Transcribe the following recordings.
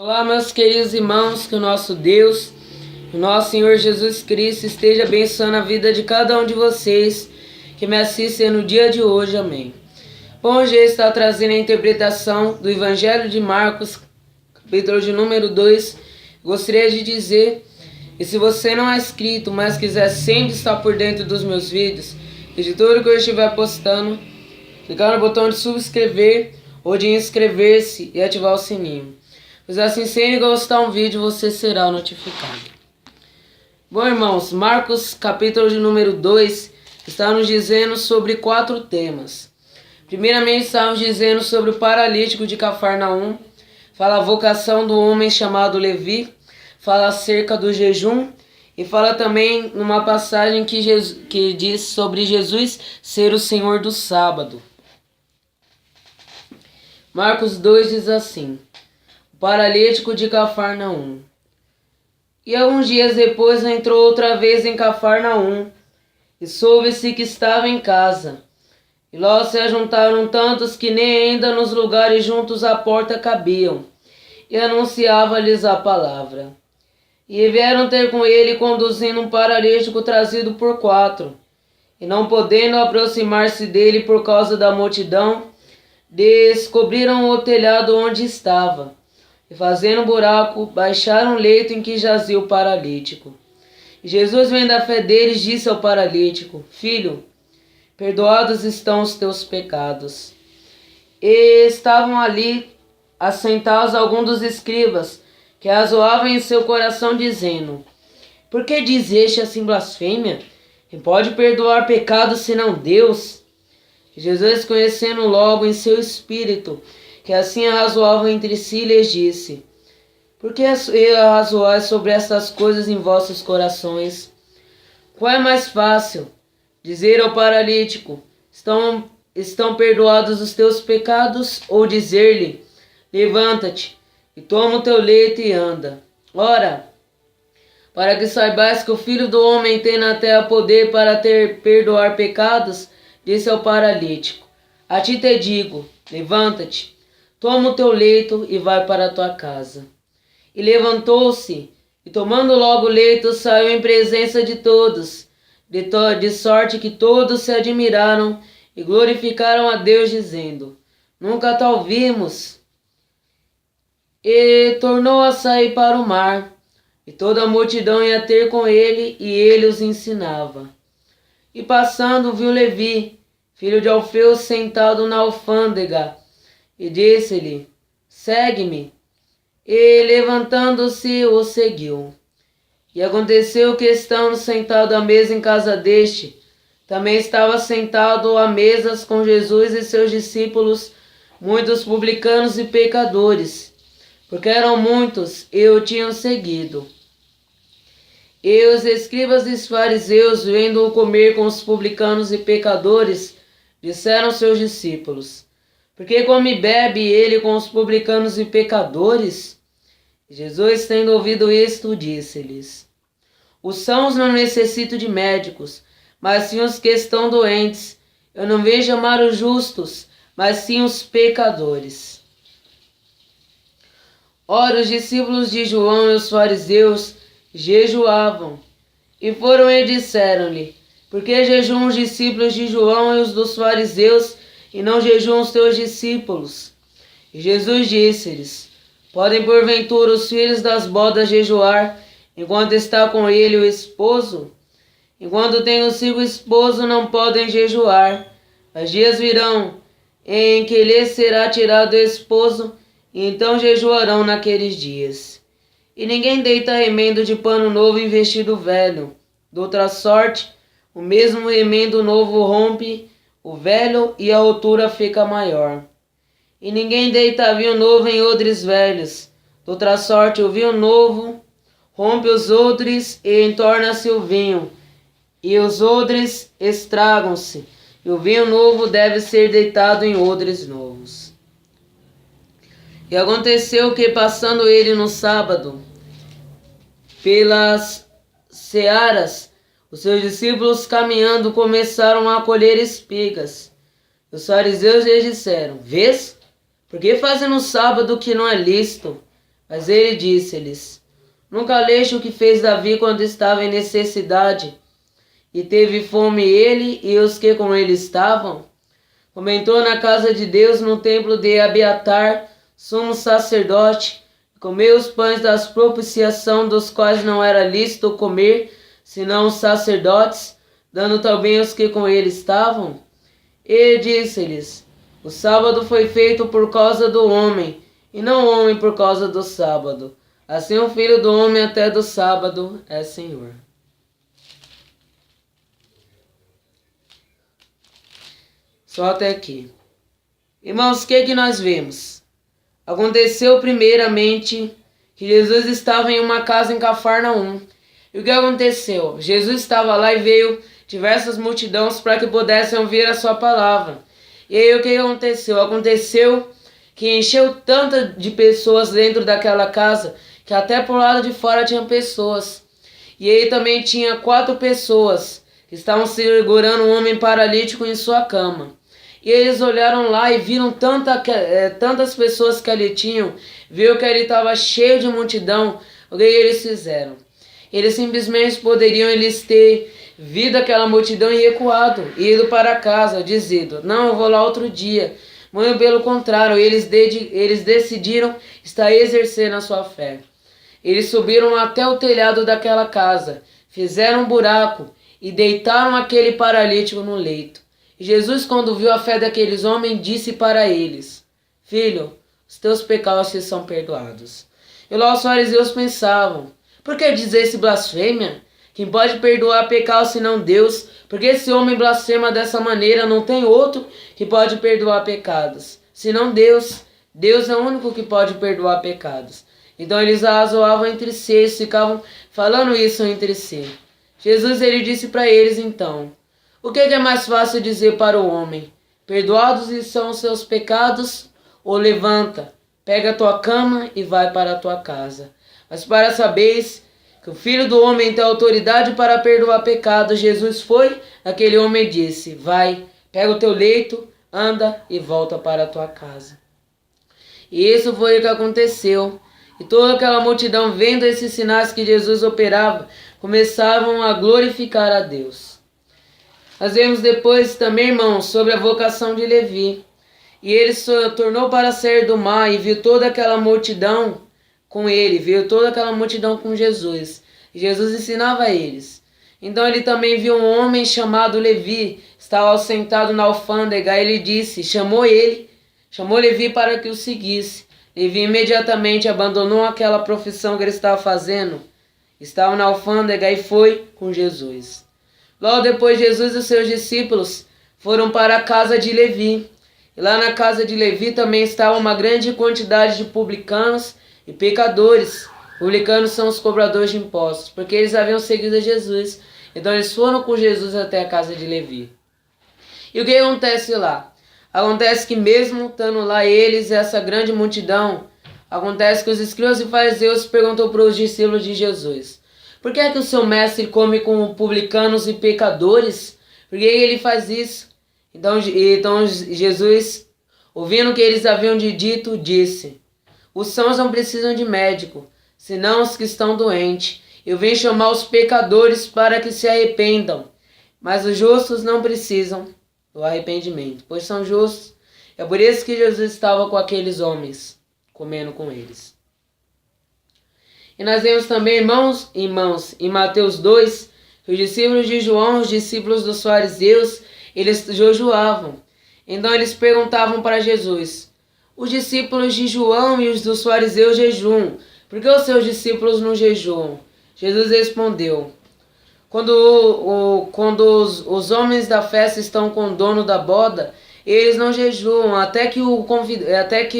Olá, meus queridos irmãos, que o nosso Deus, o nosso Senhor Jesus Cristo esteja abençoando a vida de cada um de vocês que me assistem no dia de hoje, amém. Bom, hoje está trazendo a interpretação do Evangelho de Marcos, capítulo de número 2. Gostaria de dizer, e se você não é inscrito, mas quiser sempre estar por dentro dos meus vídeos e de tudo que eu estiver postando, clicar no botão de subscrever ou de inscrever-se e ativar o sininho. Pois assim, sem gostar um vídeo, você será notificado. Bom, irmãos, Marcos, capítulo de número 2, está nos dizendo sobre 4 temas. Primeiramente, está nos dizendo sobre o paralítico de Cafarnaum, fala a vocação do homem chamado Levi, fala acerca do jejum e fala também numa passagem que diz sobre Jesus ser o Senhor do sábado. Marcos 2 diz assim: paralítico de Cafarnaum. E alguns dias depois entrou outra vez em Cafarnaum, e soube-se que estava em casa. E logo se ajuntaram tantos que nem ainda nos lugares juntos à porta cabiam, e anunciava-lhes a palavra. E vieram ter com ele, conduzindo um paralítico trazido por 4, e não podendo aproximar-se dele por causa da multidão, descobriram o telhado onde estava. E fazendo um buraco, baixaram o leito em que jazia o paralítico. E Jesus, vendo a fé deles, disse ao paralítico: Filho, perdoados estão os teus pecados. E estavam ali assentados alguns dos escribas, que razoavam em seu coração, dizendo: Por que diz este assim blasfêmia? Quem pode perdoar pecados senão Deus? E Jesus, conhecendo logo em seu espírito que assim arrazoavam entre si, lhes disse: Por que arrazoais sobre estas coisas em vossos corações? Qual é mais fácil? Dizer ao paralítico: estão perdoados os teus pecados? Ou dizer-lhe: Levanta-te e toma o teu leito e anda? Ora, para que saibais que o Filho do Homem tem na terra poder para perdoar pecados, disse ao paralítico: A ti te digo, levanta-te, toma o teu leito e vai para a tua casa. E levantou-se, e tomando logo o leito, saiu em presença de todos, de sorte que todos se admiraram e glorificaram a Deus, dizendo: Nunca tal vimos. E tornou a sair para o mar, e toda a multidão ia ter com ele, e ele os ensinava. E passando, viu Levi, filho de Alfeu, sentado na alfândega, e disse-lhe: Segue-me. E levantando-se, o seguiu. E aconteceu que, estando sentado à mesa em casa deste, também estava sentado à mesas com Jesus e seus discípulos, muitos publicanos e pecadores, porque eram muitos e o tinham seguido. E os escribas e os fariseus, vendo-o comer com os publicanos e pecadores, disseram aos seus discípulos: Por que come e bebe ele com os publicanos e pecadores? E Jesus, tendo ouvido isto, disse-lhes: Os sãos não necessitam de médicos, mas sim os que estão doentes. Eu não vim chamar os justos, mas sim os pecadores. Ora, os discípulos de João e os fariseus jejuavam, e foram e disseram-lhe: Por que jejuam os discípulos de João e os dos fariseus, e não jejuam os teus discípulos? E Jesus disse-lhes: Podem porventura os filhos das bodas jejuar, enquanto está com ele o esposo? Enquanto tem consigo o esposo, não podem jejuar. Mas dias virão, em que lhes será tirado o esposo, e então jejuarão naqueles dias. E ninguém deita remendo de pano novo em vestido velho. De outra sorte, o mesmo remendo novo rompe o velho, e a altura fica maior. E ninguém deita vinho novo em odres velhos. De outra sorte, o vinho novo rompe os odres e entorna-se o vinho, e os odres estragam-se, e o vinho novo deve ser deitado em odres novos. E aconteceu que, passando ele no sábado pelas searas, os seus discípulos, caminhando, começaram a colher espigas. Os fariseus lhes disseram: Vês? Por que fazem no sábado o que não é lícito? Mas ele disse-lhes: Nunca leste o que fez Davi quando estava em necessidade, e teve fome ele e os que com ele estavam? Como entrou na casa de Deus no templo de Abiatar, sumo sacerdote, e comeu os pães das propiciação, dos quais não era lícito comer, senão os sacerdotes, dando também aos que com ele estavam? Ele disse-lhes: O sábado foi feito por causa do homem, e não o homem por causa do sábado. Assim o Filho do homem até do sábado é Senhor. Só até aqui. Irmãos, o que nós vemos? Aconteceu primeiramente que Jesus estava em uma casa em Cafarnaum. E o que aconteceu? Jesus estava lá e veio diversas multidões para que pudessem ouvir a sua palavra. E aí o que aconteceu? Aconteceu que encheu tanta de pessoas dentro daquela casa, que até por lado de fora tinha pessoas. E aí também tinha 4 pessoas que estavam segurando um homem paralítico em sua cama. E eles olharam lá e viram tantas pessoas que ali tinham, viu que ele estava cheio de multidão. O que eles fizeram? Eles simplesmente poderiam ter visto aquela multidão e recuado, e ido para casa, dizendo: Não, eu vou lá outro dia. Muito pelo contrário, eles decidiram estar exercendo a sua fé. Eles subiram até o telhado daquela casa, fizeram um buraco e deitaram aquele paralítico no leito. E Jesus, quando viu a fé daqueles homens, disse para eles: Filho, os teus pecados te são perdoados. E lá os fariseus pensavam: Por que dizer esse blasfêmia? Quem pode perdoar pecados senão Deus? Porque esse homem blasfema dessa maneira, não tem outro que pode perdoar pecados, senão Deus. Deus é o único que pode perdoar pecados. Então eles zoavam entre si, eles ficavam falando isso entre si. Jesus, ele disse para eles então: O que é mais fácil dizer para o homem? Perdoados são os seus pecados? Ou levanta, pega a tua cama e vai para a tua casa. Mas para saberes que o Filho do Homem tem autoridade para perdoar pecados, Jesus foi, aquele homem disse: Vai, pega o teu leito, anda e volta para a tua casa. E isso foi o que aconteceu. E toda aquela multidão, vendo esses sinais que Jesus operava, começavam a glorificar a Deus. Nós vemos depois também, irmãos, sobre a vocação de Levi. E ele tornou para sair do mar e viu toda aquela multidão com ele, viu toda aquela multidão com Jesus. E Jesus ensinava a eles. Então ele também viu um homem chamado Levi, estava sentado na alfândega. Ele disse, chamou Levi para que o seguisse. Levi imediatamente abandonou aquela profissão que ele estava fazendo, estava na alfândega e foi com Jesus. Logo depois, Jesus e os seus discípulos foram para a casa de Levi. E lá na casa de Levi também estava uma grande quantidade de publicanos e pecadores. Publicanos são os cobradores de impostos, porque eles haviam seguido a Jesus. Então eles foram com Jesus até a casa de Levi. E o que acontece lá? Acontece que mesmo estando lá eles, essa grande multidão, acontece que os escribas e fariseus perguntam para os discípulos de Jesus: Por que é que o seu mestre come com publicanos e pecadores? Por que ele faz isso? Então Jesus, ouvindo o que eles haviam dito, disse: Os sãos não precisam de médico, senão os que estão doentes. Eu vim chamar os pecadores para que se arrependam, mas os justos não precisam do arrependimento, pois são justos. É por isso que Jesus estava com aqueles homens, comendo com eles. E nós vemos também, irmãos, em Mateus 2, que os discípulos de João, os discípulos dos fariseus, eles jejuavam. Então eles perguntavam para Jesus: Os discípulos de João e os dos fariseus jejuam, por que os seus discípulos não jejuam? Jesus respondeu: Quando os homens da festa estão com o dono da boda, eles não jejuam até que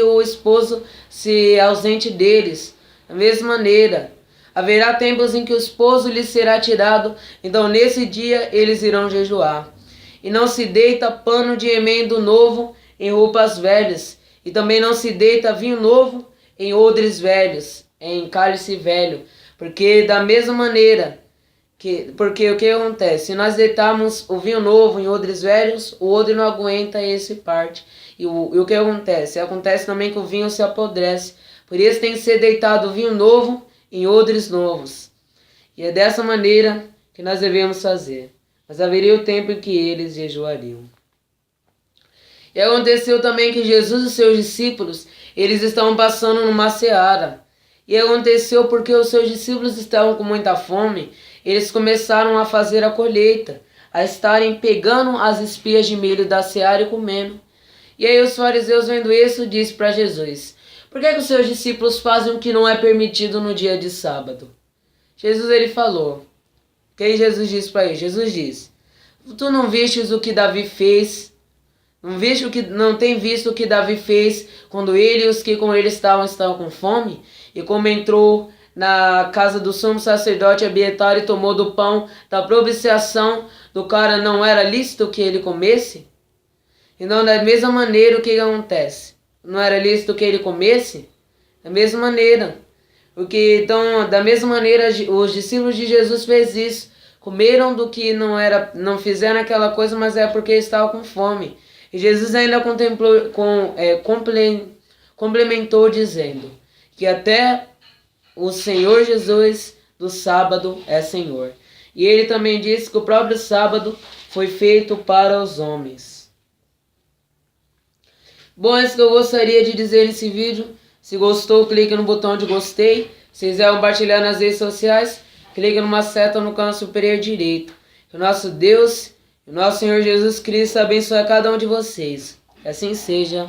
o esposo se ausente deles. Da mesma maneira, haverá tempos em que o esposo lhes será tirado, então nesse dia eles irão jejuar. E não se deita pano de remendo novo em roupas velhas, e também não se deita vinho novo em odres velhos, em cálice velho, porque da mesma maneira, porque o que acontece? Se nós deitarmos o vinho novo em odres velhos, o odre não aguenta esse parte. E o que acontece? Acontece também que o vinho se apodrece, Por isso tem que ser deitado vinho novo em odres novos. E é dessa maneira que nós devemos fazer. Mas haveria o tempo em que eles jejuariam. E aconteceu também que Jesus e seus discípulos, eles estavam passando numa seara. E aconteceu porque os seus discípulos estavam com muita fome, eles começaram a fazer a colheita, a estarem pegando as espigas de milho da seara e comendo. E aí os fariseus, vendo isso, disse para Jesus: por que os seus discípulos fazem o que não é permitido no dia de sábado? Jesus ele falou. Quem Jesus disse para ele? Jesus disse: tu não vistes o que Davi fez? Não tem visto o que Davi fez quando ele e os que com ele estavam com fome? E como entrou na casa do sumo sacerdote Abiatar e tomou do pão da propiciação do cara, não era lícito que ele comesse? Então, da mesma maneira, o que acontece? Não era lícito que ele comesse? Da mesma maneira. Então, da mesma maneira, os discípulos de Jesus fez isso. Comeram do que não fizeram aquela coisa, mas é porque estavam com fome. E Jesus ainda complementou dizendo que até o Senhor Jesus do sábado é Senhor. E ele também disse que o próprio sábado foi feito para os homens. Bom, é isso que eu gostaria de dizer nesse vídeo. Se gostou, clique no botão de gostei. Se quiser compartilhar nas redes sociais, clique numa seta no canto superior direito. Que o nosso Deus e o nosso Senhor Jesus Cristo abençoe a cada um de vocês. Que assim seja.